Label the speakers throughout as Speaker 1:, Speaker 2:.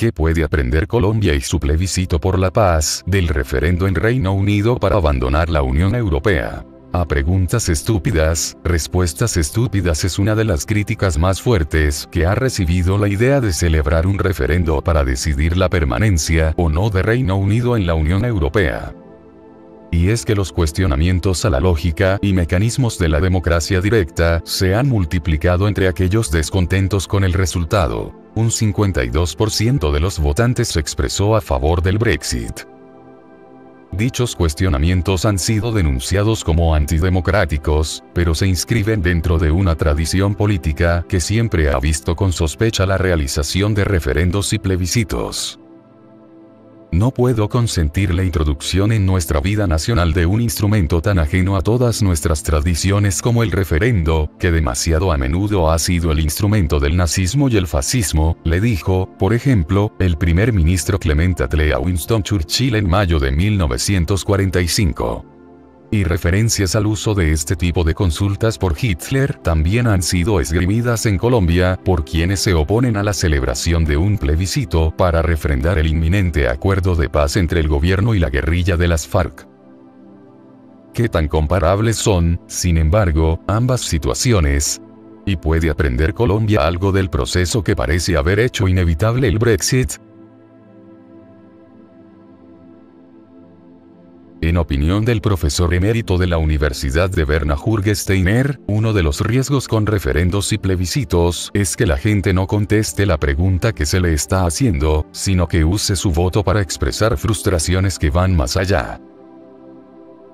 Speaker 1: ¿Qué puede aprender Colombia y su plebiscito por la paz del referendo en Reino Unido para abandonar la Unión Europea? A preguntas estúpidas, respuestas estúpidas es una de las críticas más fuertes que ha recibido la idea de celebrar un referendo para decidir la permanencia o no de Reino Unido en la Unión Europea. Y es que los cuestionamientos a la lógica y mecanismos de la democracia directa se han multiplicado entre aquellos descontentos con el resultado. Un 52% de los votantes se expresó a favor del Brexit. Dichos cuestionamientos han sido denunciados como antidemocráticos, pero se inscriben dentro de una tradición política que siempre ha visto con sospecha la realización de referendos y plebiscitos. No puedo consentir la introducción en nuestra vida nacional de un instrumento tan ajeno a todas nuestras tradiciones como el referendo, que demasiado a menudo ha sido el instrumento del nazismo y el fascismo, le dijo, por ejemplo, el primer ministro Clement Attlee a Winston Churchill en mayo de 1945. Y referencias al uso de este tipo de consultas por Hitler también han sido esgrimidas en Colombia por quienes se oponen a la celebración de un plebiscito para refrendar el inminente acuerdo de paz entre el gobierno y la guerrilla de las FARC. ¿Qué tan comparables son, sin embargo, ambas situaciones? ¿Y puede aprender Colombia algo del proceso que parece haber hecho inevitable el Brexit? En opinión del profesor emérito de la Universidad de Berna Jürgen Steiner, uno de los riesgos con referendos y plebiscitos es que la gente no conteste la pregunta que se le está haciendo, sino que use su voto para expresar frustraciones que van más allá.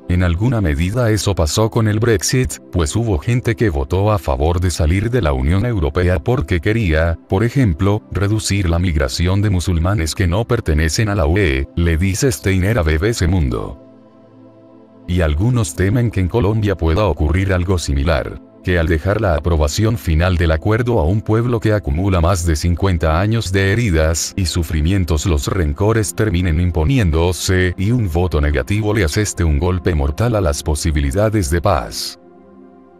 Speaker 1: En alguna medida eso pasó con el Brexit, pues hubo gente que votó a favor de salir de la Unión Europea porque quería, por ejemplo, reducir la migración de musulmanes que no pertenecen a la UE, le dice Steiner a BBC Mundo. Y algunos temen que en Colombia pueda ocurrir algo similar, que al dejar la aprobación final del acuerdo a un pueblo que acumula más de 50 años de heridas y sufrimientos, los rencores terminen imponiéndose y un voto negativo le aseste un golpe mortal a las posibilidades de paz.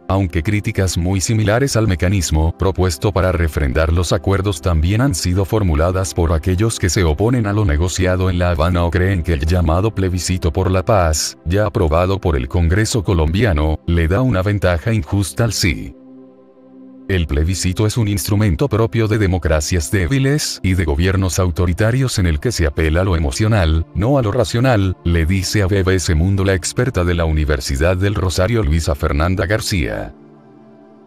Speaker 1: Aunque críticas muy similares al mecanismo propuesto para refrendar los acuerdos también han sido formuladas por aquellos que se oponen a lo negociado en La Habana o creen que el llamado plebiscito por la paz, ya aprobado por el Congreso colombiano, le da una ventaja injusta al sí. El plebiscito es un instrumento propio de democracias débiles y de gobiernos autoritarios en el que se apela a lo emocional, no a lo racional, le dice a BBC Mundo la experta de la Universidad del Rosario Luisa Fernanda García.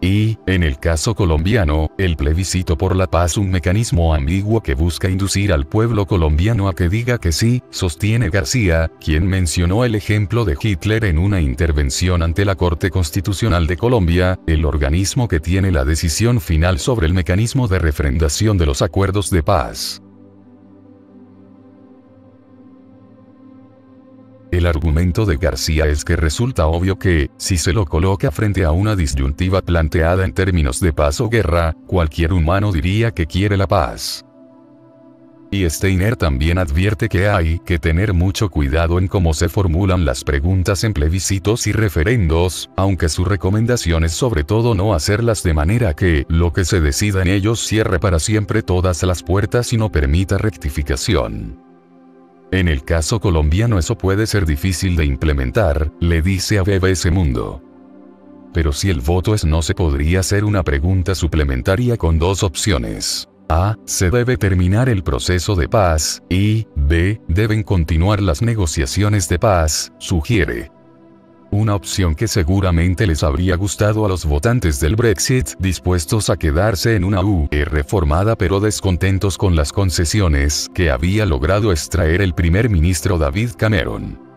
Speaker 1: Y, en el caso colombiano, el plebiscito por la paz, un mecanismo ambiguo que busca inducir al pueblo colombiano a que diga que sí, sostiene García, quien mencionó el ejemplo de Hitler en una intervención ante la Corte Constitucional de Colombia, el organismo que tiene la decisión final sobre el mecanismo de refrendación de los acuerdos de paz. El argumento de García es que resulta obvio que, si se lo coloca frente a una disyuntiva planteada en términos de paz o guerra, cualquier humano diría que quiere la paz. Y Steiner también advierte que hay que tener mucho cuidado en cómo se formulan las preguntas en plebiscitos y referendos, aunque su recomendación es sobre todo no hacerlas de manera que lo que se decida en ellos cierre para siempre todas las puertas y no permita rectificación. En el caso colombiano eso puede ser difícil de implementar, le dice a BBC Mundo. Pero si el voto es no, se podría hacer una pregunta suplementaria con dos opciones. A. Se debe terminar el proceso de paz, y B. Deben continuar las negociaciones de paz, sugiere. Una opción que seguramente les habría gustado a los votantes del Brexit, dispuestos a quedarse en una UE reformada pero descontentos con las concesiones que había logrado extraer el primer ministro David Cameron.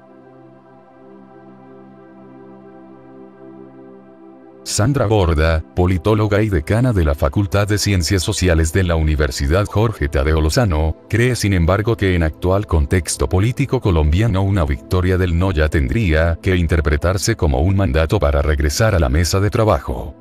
Speaker 1: Sandra Borda, politóloga y decana de la Facultad de Ciencias Sociales de la Universidad Jorge Tadeo Lozano, cree sin embargo que en actual contexto político colombiano una victoria del no ya tendría que interpretarse como un mandato para regresar a la mesa de trabajo.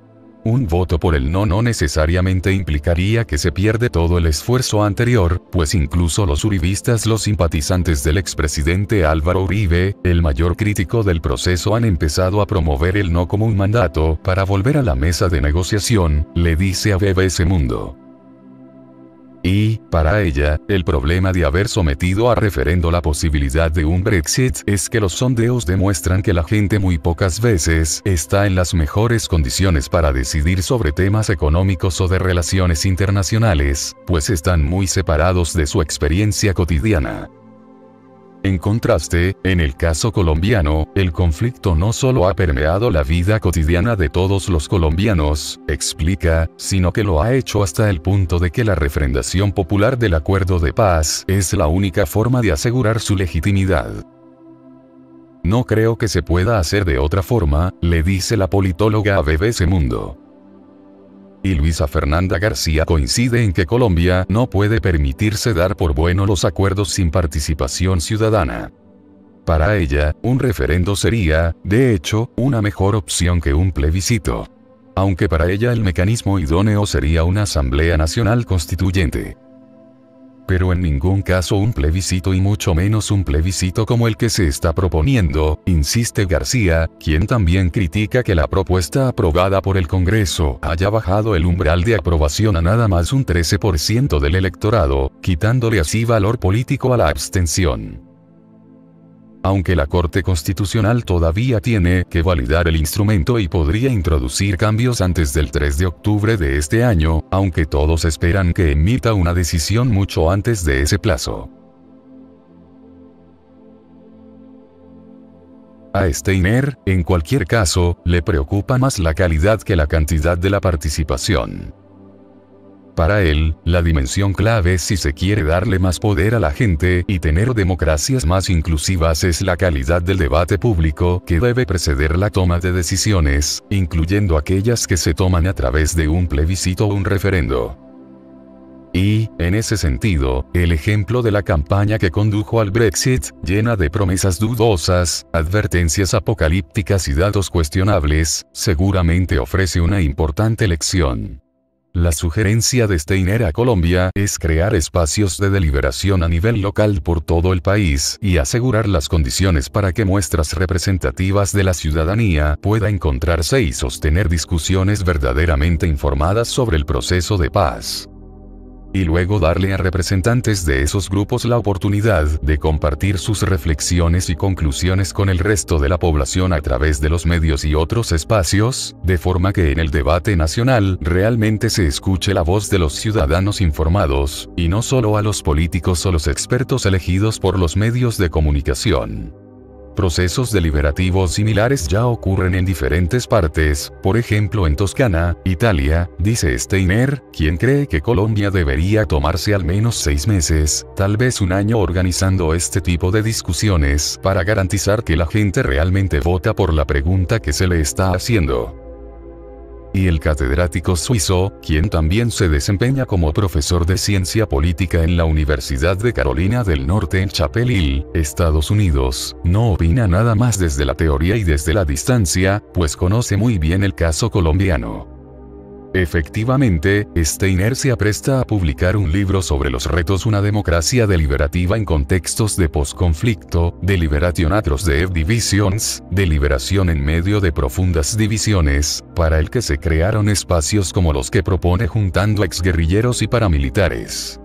Speaker 1: Un voto por el no necesariamente implicaría que se pierde todo el esfuerzo anterior, pues incluso los uribistas, los simpatizantes del expresidente Álvaro Uribe, el mayor crítico del proceso, han empezado a promover el no como un mandato para volver a la mesa de negociación, le dice a BBC Mundo. Y, para ella, el problema de haber sometido a referendo la posibilidad de un Brexit es que los sondeos demuestran que la gente muy pocas veces está en las mejores condiciones para decidir sobre temas económicos o de relaciones internacionales, pues están muy separados de su experiencia cotidiana. En contraste, en el caso colombiano, el conflicto no solo ha permeado la vida cotidiana de todos los colombianos, explica, sino que lo ha hecho hasta el punto de que la refrendación popular del acuerdo de paz es la única forma de asegurar su legitimidad. No creo que se pueda hacer de otra forma, le dice la politóloga a BBC Mundo. Y Luisa Fernanda García coincide en que Colombia no puede permitirse dar por bueno los acuerdos sin participación ciudadana. Para ella, un referendo sería, de hecho, una mejor opción que un plebiscito. Aunque para ella el mecanismo idóneo sería una Asamblea Nacional Constituyente. Pero en ningún caso un plebiscito y mucho menos un plebiscito como el que se está proponiendo, insiste García, quien también critica que la propuesta aprobada por el Congreso haya bajado el umbral de aprobación a nada más un 13% del electorado, quitándole así valor político a la abstención. Aunque la Corte Constitucional todavía tiene que validar el instrumento y podría introducir cambios antes del 3 de octubre de este año, aunque todos esperan que emita una decisión mucho antes de ese plazo. A Steiner, en cualquier caso, le preocupa más la calidad que la cantidad de la participación. Para él, la dimensión clave si se quiere darle más poder a la gente y tener democracias más inclusivas es la calidad del debate público que debe preceder la toma de decisiones, incluyendo aquellas que se toman a través de un plebiscito o un referendo. Y, en ese sentido, el ejemplo de la campaña que condujo al Brexit, llena de promesas dudosas, advertencias apocalípticas y datos cuestionables, seguramente ofrece una importante lección. La sugerencia de Steiner a Colombia es crear espacios de deliberación a nivel local por todo el país y asegurar las condiciones para que muestras representativas de la ciudadanía pueda encontrarse y sostener discusiones verdaderamente informadas sobre el proceso de paz. Y luego darle a representantes de esos grupos la oportunidad de compartir sus reflexiones y conclusiones con el resto de la población a través de los medios y otros espacios, de forma que en el debate nacional realmente se escuche la voz de los ciudadanos informados, y no solo a los políticos o los expertos elegidos por los medios de comunicación. Procesos deliberativos similares ya ocurren en diferentes partes, por ejemplo en Toscana, Italia, dice Steiner, quien cree que Colombia debería tomarse al menos 6 meses, tal vez un año organizando este tipo de discusiones para garantizar que la gente realmente vota por la pregunta que se le está haciendo. Y el catedrático suizo, quien también se desempeña como profesor de ciencia política en la Universidad de Carolina del Norte en Chapel Hill, Estados Unidos, no opina nada más desde la teoría y desde la distancia, pues conoce muy bien el caso colombiano. Efectivamente, Steiner se apresta a publicar un libro sobre los retos una democracia deliberativa en contextos de posconflicto, Deliberation Across the Divisions, deliberación en medio de profundas divisiones, para el que se crearon espacios como los que propone juntando exguerrilleros y paramilitares.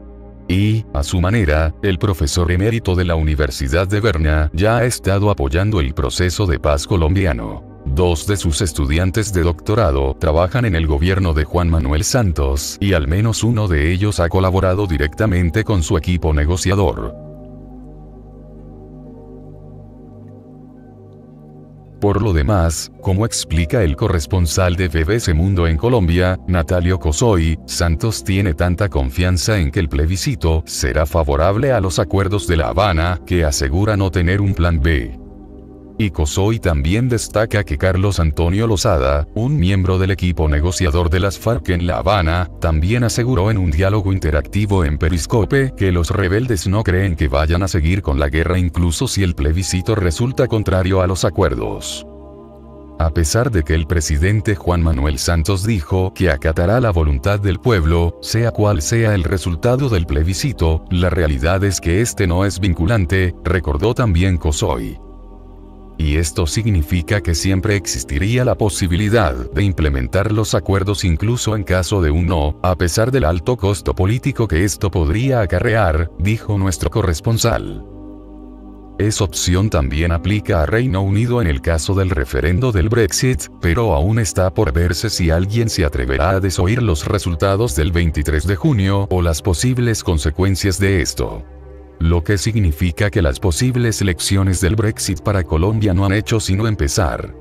Speaker 1: Y, a su manera, el profesor emérito de la Universidad de Berna ya ha estado apoyando el proceso de paz colombiano. 2 de sus estudiantes de doctorado trabajan en el gobierno de Juan Manuel Santos y al menos uno de ellos ha colaborado directamente con su equipo negociador. Por lo demás, como explica el corresponsal de BBC Mundo en Colombia, Natalio Cosoy, Santos tiene tanta confianza en que el plebiscito será favorable a los acuerdos de La Habana que asegura no tener un plan B. Y Cosoy también destaca que Carlos Antonio Lozada, un miembro del equipo negociador de las FARC en La Habana, también aseguró en un diálogo interactivo en Periscope que los rebeldes no creen que vayan a seguir con la guerra incluso si el plebiscito resulta contrario a los acuerdos. A pesar de que el presidente Juan Manuel Santos dijo que acatará la voluntad del pueblo, sea cual sea el resultado del plebiscito, la realidad es que este no es vinculante, recordó también Cosoy. Y esto significa que siempre existiría la posibilidad de implementar los acuerdos incluso en caso de un no, a pesar del alto costo político que esto podría acarrear, dijo nuestro corresponsal. Esa opción también aplica a Reino Unido en el caso del referendo del Brexit, pero aún está por verse si alguien se atreverá a desoír los resultados del 23 de junio o las posibles consecuencias de esto. Lo que significa que las posibles elecciones del Brexit para Colombia no han hecho sino empezar.